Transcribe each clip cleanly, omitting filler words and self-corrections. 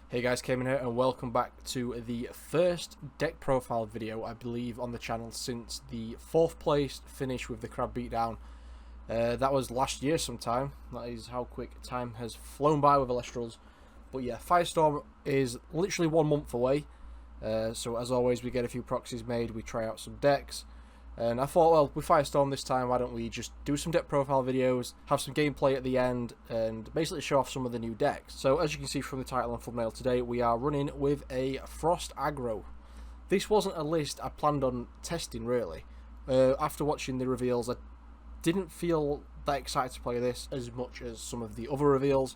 Hey guys, Cayman here and welcome back to the first deck profile video I believe on the channel since the 4th place finish with the crab beatdown. That was last year sometime. That is how quick time has flown by with Elestrals. But yeah, Firestorm is literally 1 month away. So as always we get a few proxies made, we try out some decks. And I thought, well, with Firestorm this time, why don't we just do some deck profile videos, have some gameplay at the end, and basically show off some of the new decks. So as you can see from the title and thumbnail today, we are running with a Frost Aggro. This wasn't a list I planned on testing, really. After watching the reveals, I didn't feel that excited to play this as much as some of the other reveals.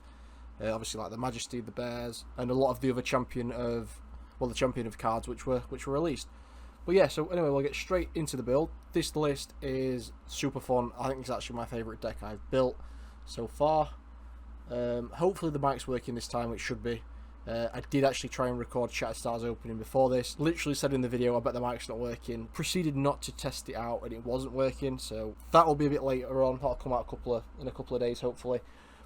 Obviously like the Majesty, the Bears, and a lot of the other champion of cards which were released. But yeah, so anyway, we'll get straight into the build. This list is super fun. I think it's actually my favourite deck I've built so far. Hopefully the mic's working this time, it should be. I did actually try and record Shattered Stars opening before this. Literally said in the video, I bet the mic's not working. Proceeded not to test it out and it wasn't working, so that will be a bit later on. That'll come out in a couple of days, hopefully.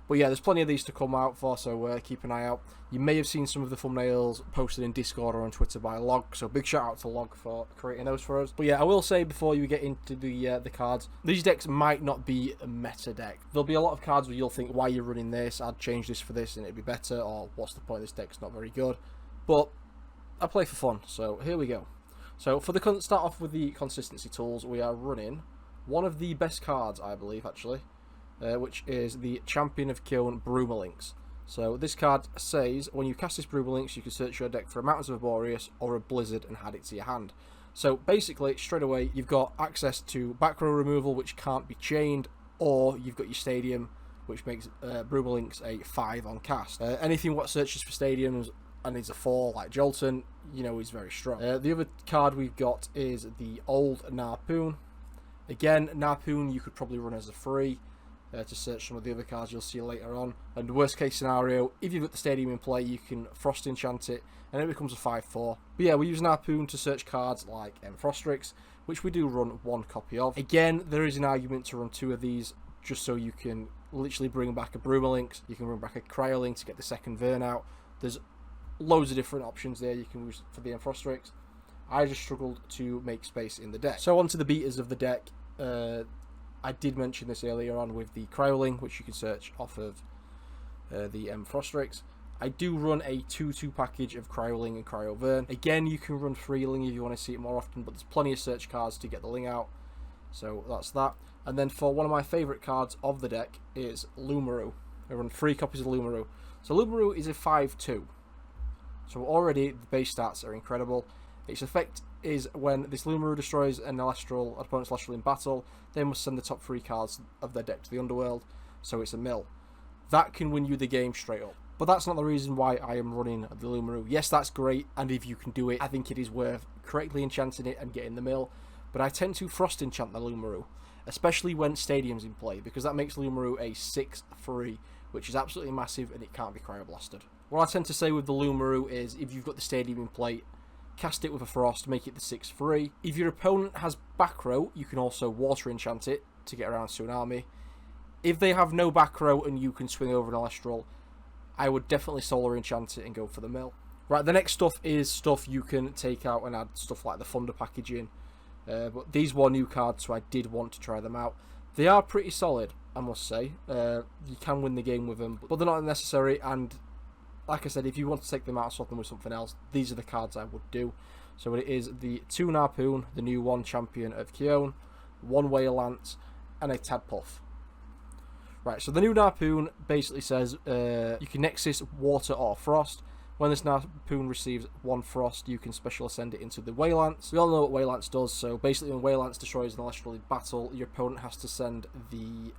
But yeah, there's plenty of these to come out for, so keep an eye out. You may have seen some of the thumbnails posted in Discord or on Twitter by Log, so big shout out to Log for creating those for us. But yeah, I will say before you get into the cards, these decks might not be a meta deck. There'll be a lot of cards where you'll think, why are you running this? I'd change this for this and it'd be better, or what's the point, this deck's not very good. But I play for fun, so here we go. So for the start off with the consistency tools, we are running one of the best cards, I believe, actually. Which is the Champion of Kion Broomalinx. So this card says, when you cast this Broomalinx, you can search your deck for a Mountains of Boreas or a Blizzard and add it to your hand. So basically, straight away, you've got access to back row removal, which can't be chained, or you've got your Stadium, which makes Broomalinx a 5 on cast. Anything what searches for Stadiums and is a 4, like Jolton, you know, is very strong. The other card we've got is the Old Narpoon. Again, Narpoon you could probably run as a free. To search some of the other cards you'll see later on. And worst case scenario, if you've got the Stadium in play, you can Frost enchant it and it becomes a 5/4. But yeah, we use Narpoon to search cards like Frostrix, which we do run 1 copy of. Again, there is an argument to run 2 of these, just so you can literally bring back a Broomalinx, you can bring back a Cryolink to get the second Vern out. There's loads of different options there you can use for the Frostrix. I just struggled to make space in the deck. So on to the beaters of the deck. I did mention this earlier on with the Cryolink, which you can search off of the Frostrix. I do run a 2-2 package of Cryolink and Cryovern. Again, you can run 3 Ling if you want to see it more often, but there's plenty of search cards to get the Ling out. So that's that. And then for one of my favourite cards of the deck is Lumaru. I run 3 copies of Lumaru. So Lumaru is a 5/2. So already the base stats are incredible. Its effect is when this Lumaru destroys an opponent's Elestral in battle, they must send the top 3 cards of their deck to the underworld, so it's a mill. That can win you the game straight up. But that's not the reason why I am running the Lumaru. Yes, that's great, and if you can do it, I think it is worth correctly enchanting it and getting the mill. But I tend to Frost enchant the Lumaru, especially when Stadium's in play, because that makes Lumaru a 6/3, which is absolutely massive and it can't be cryoblasted. What I tend to say with the Lumaru is, if you've got the Stadium in play, cast it with a Frost, make it the 6/3. If your opponent has back row, you can also water enchant it to get around Tsunami. If they have no back row and you can swing over an Elestral, I would definitely solar enchant it and go for the mill. Right, the next stuff is stuff you can take out and add stuff like the Thunder packaging. But these were new cards, so I did want to try them out. They are pretty solid, I must say. You can win the game with them, but they're not necessary, and like I said, if you want to take them out and swap them with something else, these are the cards I would do. So it is the 2 Narpoon, the new 1 Champion of Kion, 1 Whale Lance, and a Tadpuff. Right, so the new Narpoon basically says you can Nexus Water or Frost. When this Narpoon receives 1 Frost, you can special ascend it into the Whale Lance. We all know what Whale Lance does, so basically when Whale Lance destroys an Elestral in battle, your opponent has to send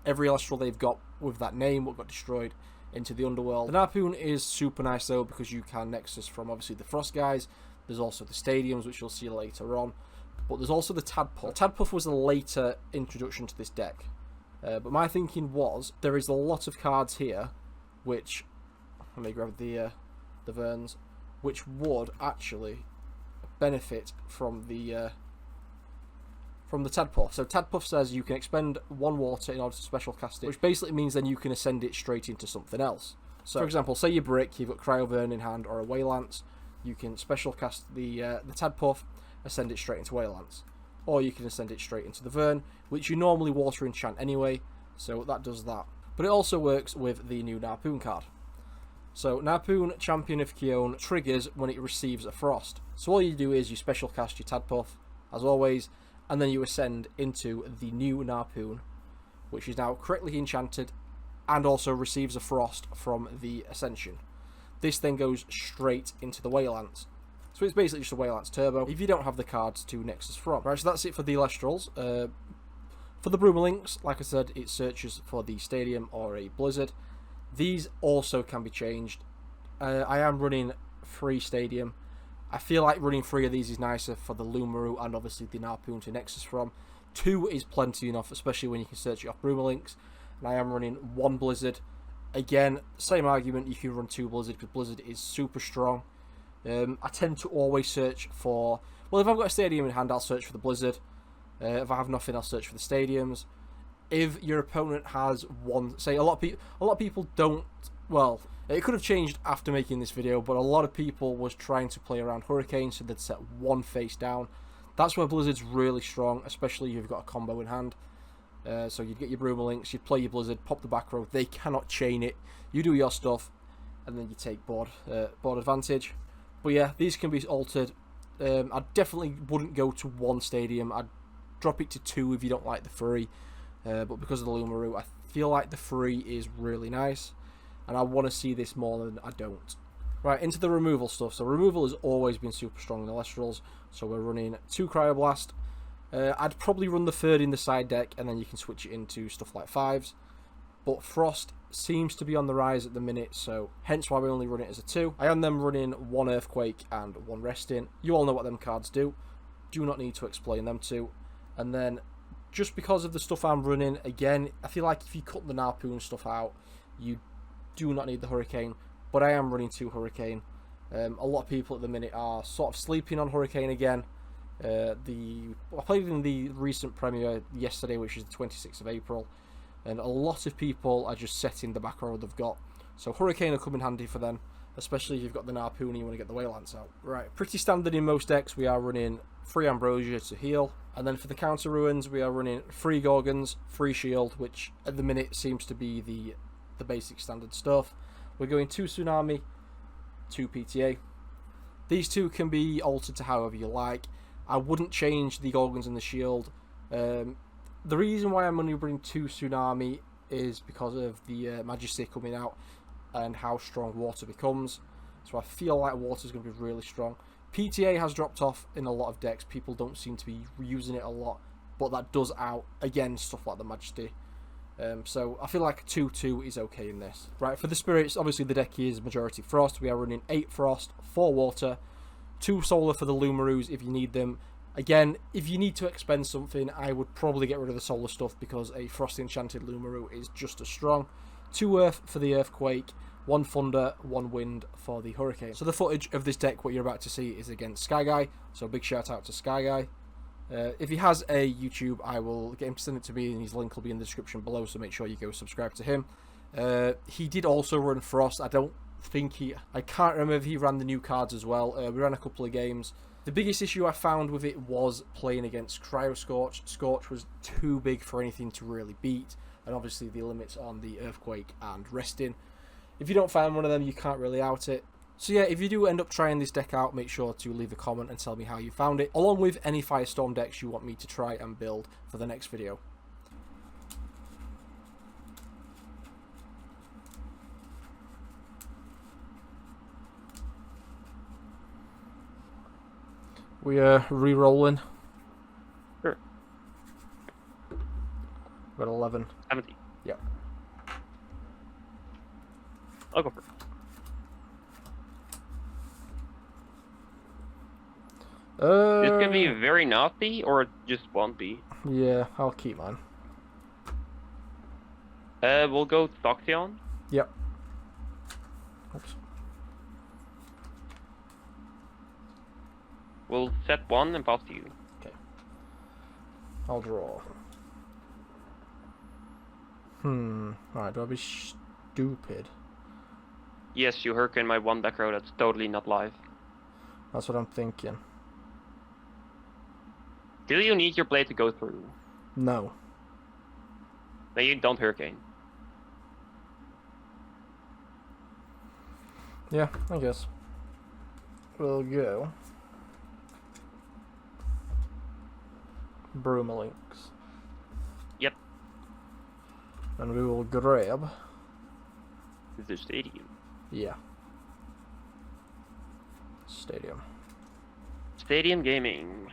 every Elestral they've got with that name, what got destroyed, into the underworld. The Narpoon is super nice though, because you can Nexus from obviously the Frost guys. There's also the Stadiums, which you'll see later on, but there's also the Tadpuff. The Tadpuff was a later introduction to this deck, but my thinking was, there is a lot of cards here which, let me grab the Verns, which would actually benefit from the Tadpuff. So Tadpuff says you can expend 1 water in order to special cast it, which basically means then you can ascend it straight into something else. So, for example, say you brick, you've got Cryovern in hand or a Waylance, you can special cast the Tadpuff, ascend it straight into Waylance. Or you can ascend it straight into the Vern, which you normally water enchant anyway, so that does that. But it also works with the new Narpoon card. So Narpoon, Champion of Kion, triggers when it receives a Frost. So all you do is you special cast your Tadpuff, as always, and then you ascend into the new Narpoon, which is now correctly enchanted, and also receives a Frost from the Ascension. This then goes straight into the Waylance. So it's basically just a Waylance Turbo, if you don't have the cards to Nexus from. Right, so that's it for the Elestrals. For the Broomalinks, like I said, it searches for the Stadium or a Blizzard. These also can be changed. I am running 3 Stadium. I feel like running 3 of these is nicer for the Lumaru and obviously the Narpoon to Nexus from. 2 is plenty enough, especially when you can search it off Broomalinks. And I am running 1 Blizzard. Again, same argument, you can run 2 Blizzard because Blizzard is super strong. I tend to always search for... Well, if I've got a Stadium in hand, I'll search for the Blizzard. If I have nothing, I'll search for the Stadiums. If your opponent has one... Say, a lot of people don't... Well, it could have changed after making this video, but a lot of people was trying to play around Hurricane, so they'd set 1 face down. That's where Blizzard's really strong, especially if you've got a combo in hand. So you'd get your Broomalinks, you'd play your Blizzard, pop the back row. They cannot chain it. You do your stuff, and then you take board advantage. But yeah, these can be altered. I definitely wouldn't go to 1 Stadium. I'd drop it to 2 if you don't like the 3. But because of the Lumaru, I feel like the 3 is really nice. And I want to see this more than I don't. Right, into the removal stuff. So removal has always been super strong in the Elestrals. So we're running 2 Cryoblast. I'd probably run the 3rd in the side deck, and then you can switch it into stuff like 5s. But Frost seems to be on the rise at the minute, so hence why we only run it as a 2. I am then running 1 Earthquake and 1 Resting. You all know what them cards do. Do not need to explain them to. And then, just because of the stuff I'm running, again, I feel like if you cut the Narpoon stuff out, you do not need the Hurricane. But I am running 2 Hurricane. A lot of people at the minute are sort of sleeping on Hurricane again. I played in the recent premiere yesterday, which is the 26th of April, and a lot of people are just setting the back row they've got. So Hurricane will come in handy for them, especially if you've got the Narpoon and you want to get the Waylance out. Right, pretty standard in most decks. We are running 3 Ambrosia to heal, and then for the counter ruins we are running 3 Gorgons, 3 Shield, which at the minute seems to be the basic standard stuff. We're going 2 Tsunami, 2 PTA. These 2 can be altered to however you like. I wouldn't change the Gorgons and the Shield. The reason why I'm only bringing 2 Tsunami is because of the Majesty coming out and how strong water becomes. So I feel like water is going to be really strong. PTA has dropped off in a lot of decks. People don't seem to be using it a lot, but that does out, again, stuff like the Majesty. So I feel like 2-2 is okay in this. Right, for the Spirits, obviously the deck is majority Frost. We are running 8 Frost, 4 Water, 2 Solar for the Lumarus if you need them. Again, if you need to expend something, I would probably get rid of the Solar stuff because a Frost Enchanted Lumaru is just as strong. 2 Earth for the Earthquake, 1 Thunder, 1 Wind for the Hurricane. So the footage of this deck, what you're about to see, is against Sky Guy. So big shout out to Sky Guy. If he has a YouTube, I will get him to send it to me, and his link will be in the description below, so make sure you go subscribe to him. He did also run Frost. I can't remember if he ran the new cards as well. We ran a couple of games. The biggest issue I found with it was playing against Cryo Scorch. Scorch was too big for anything to really beat, and obviously the limits on the Earthquake and Resting. If you don't find one of them, you can't really out it. So yeah, if you do end up trying this deck out, make sure to leave a comment and tell me how you found it, along with any Firestorm decks you want me to try and build for the next video. We are re-rolling. Sure. We're at 11. 70. Yep. I'll go for it. It's gonna be very naughty, or it just won't be. Yeah, I'll keep mine. We'll go Toxion. Yep. Oops. We'll set 1 and pass to you. Okay. I'll draw. Alright, do I be stupid? Yes, you hurricane my 1 back row. That's totally not live. That's what I'm thinking. Do you need your blade to go through? No. Then you don't hurricane. Yeah, I guess. We'll go. Broomalinks. Yep. And we will grab. The stadium. Yeah. Stadium. Stadium gaming.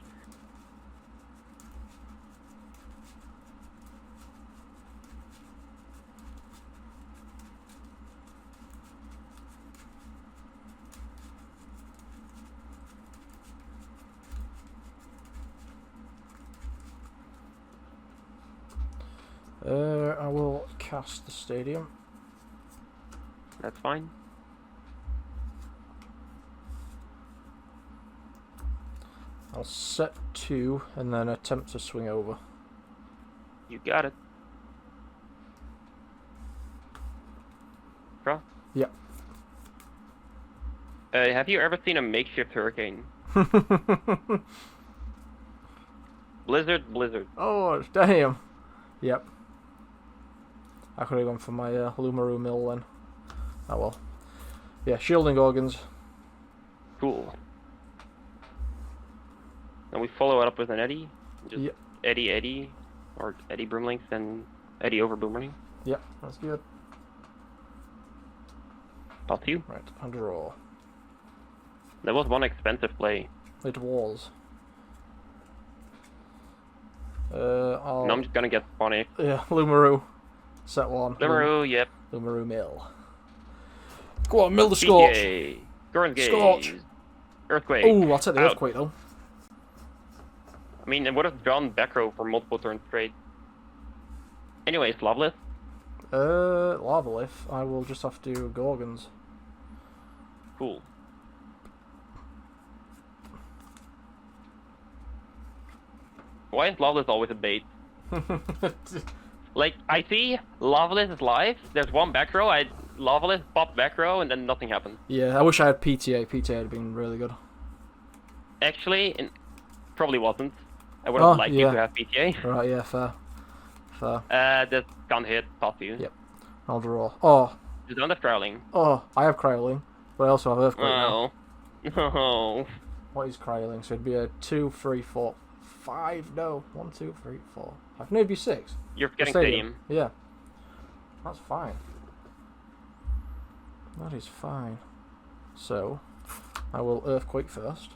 I will cast the stadium. That's fine. I'll set 2 and then attempt to swing over. You got it. Bro? Yep. Have you ever seen a makeshift hurricane? Blizzard. Oh, damn. Yep. I could have gone for my Lumaru mill then. Oh well. Yeah, shielding organs. Cool. And we follow it up with an Eddy. Just Yep. Eddy, or Eddy Broomlinks and Eddy over Boomerang. Yep, that's good. Pass you. Right, I draw. That was one expensive play. It was. And I'm just gonna get Ponic. Yeah, Lumaru. Set 1. Limeroo, yep. Lumaru mill. Go on, mill the Scorch. PK. Gorn Gauge. Scorch. Earthquake. Ooh, I'll take the Out. Earthquake though. I mean, it would have drawn back row for multiple turns straight. Anyways, Loveless. Lavalith. I will just have to Gorgons. Cool. Why is Loveless always a bait? Like, I see Loveless is live, there's one back row, I Loveless pop back row, and then nothing happens. Yeah, I wish I had PTA. PTA would have been really good. Actually, probably wasn't. I would have liked you to have PTA. Right, yeah, fair. Fair. That can't hit, toss you. Yep. I'll draw. Oh. You don't have Crowling. Oh, I have Cryoling, but I also have Earthquake now. No. What is Cryoling? So it'd be a 2, 3, 4, 5. No, 1, 2, 3, 4, 5. No, it'd be 6. You're forgetting Stadium. Yeah. That's fine. That is fine. So, I will Earthquake first.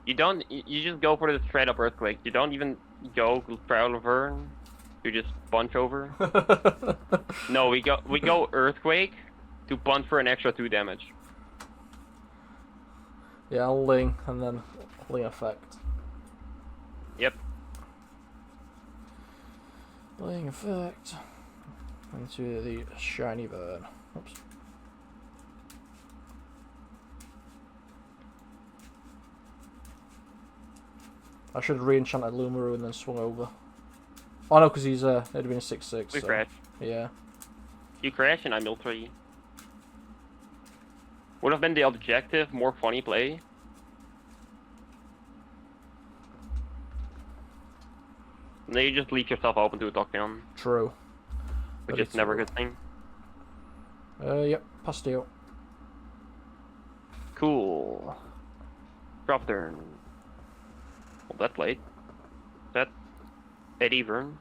You don't. You just go for the straight up Earthquake. You don't even go Prowler. You just punch over. No, we go Earthquake to punch for an extra 2 damage. Yeah, I'll Ling and then Ling effect. Yep. Ling effect into the shiny bird. Oops. I should have re-enchanted Lumaru and then swung over. Oh no, because he's it'd have been a 6/6. We so. crash. Yeah. You crash and I mill 3. Would have been the objective, more funny play. And then you just leave yourself open to a knockdown, True. which Very is never a true. good thing. Yep. Pastille. Cool. Drop turn. Well, that played. That Eddie Vern.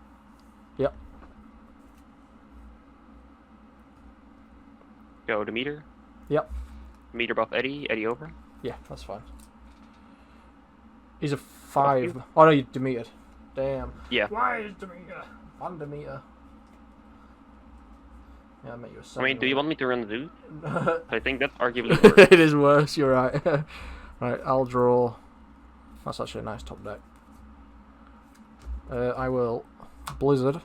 Yep. Go to meter. Yep. Meter buff Eddie. Eddie over. Yeah, that's fine. He's a 5. Oh no, you Demetered. Damn. Yeah. Why is Demeter? One Demeter. Yeah, I met you a 7. I mean, do you want me to run Zeus? I think that's arguably worse. It is worse, you're right. Right, I'll draw. That's actually a nice top deck. I will Blizzard.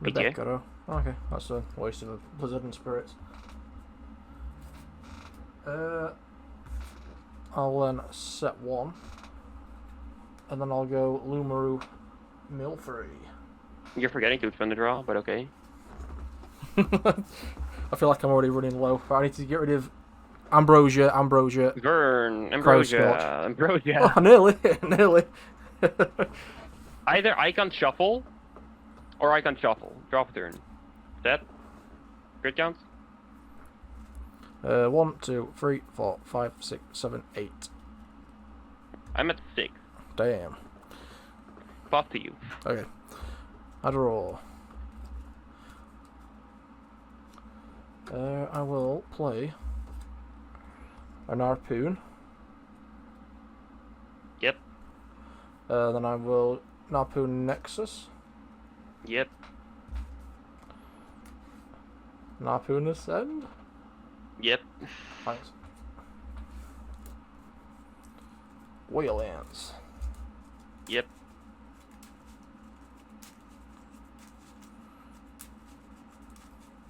The PTA? deck go. Okay, that's a waste of a Blizzard and Spirits. I'll then set 1. And then I'll go Lumaru Mill 3. You're forgetting to expend the draw, but okay. I feel like I'm already running low. I need to get rid of Ambrosia. Vern, Crowscorch. Ambrosia. Oh, nearly, nearly. Either Icon Shuffle or Icon Shuffle. Drop turn. Set. Crit counts. 1, 2, 3, 4, 5, 6, 7, 8. I'm at 6. Damn. Pass to you. Okay. I draw. I will play an Harpoon. Yep. Then I will Harpoon Nexus. Yep. Harpoon Ascend. Yep. Thanks. Whale Ants. Yep.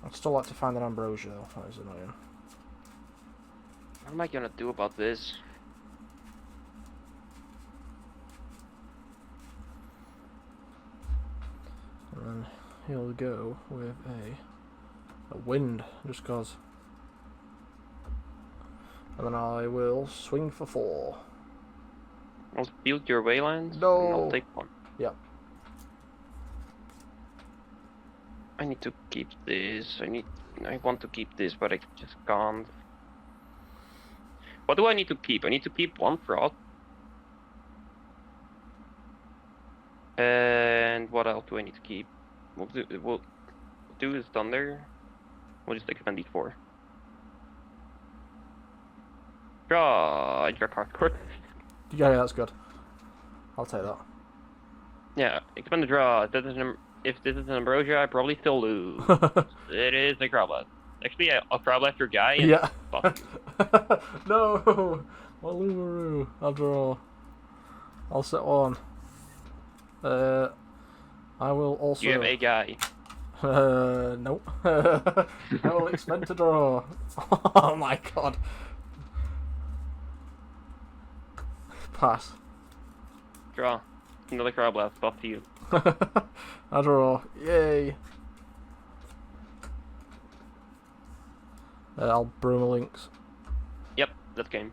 I'd still like to find an Ambrosia though. That is annoying. What am I gonna do about this? And then he'll go with a wind, just cause. And then I will swing for 4. I'll build your Waylands. No. And I'll take 1. Yep. I need to keep this. I want to keep this, but I just can't. What do I need to keep? I need to keep 1 Frost. And what else do I need to keep? We'll do is Thunder. We'll just expand these 4. Draw. I draw card court. Yeah, that's good. I'll take that. Yeah, expand the draw. If this is an Ambrosia, I probably still lose. It is a Crowblast. Actually, I'll Crowblast your guy. And Yeah. Fuck. No! Waloomaroo. I'll draw. I'll set 1. I will also. You have a guy. No. I will expend to draw. Oh my god. Pass. Draw. Another Crowblast. Buff to you. I draw. Yay. I'll Bruma Links. Yep, that's game.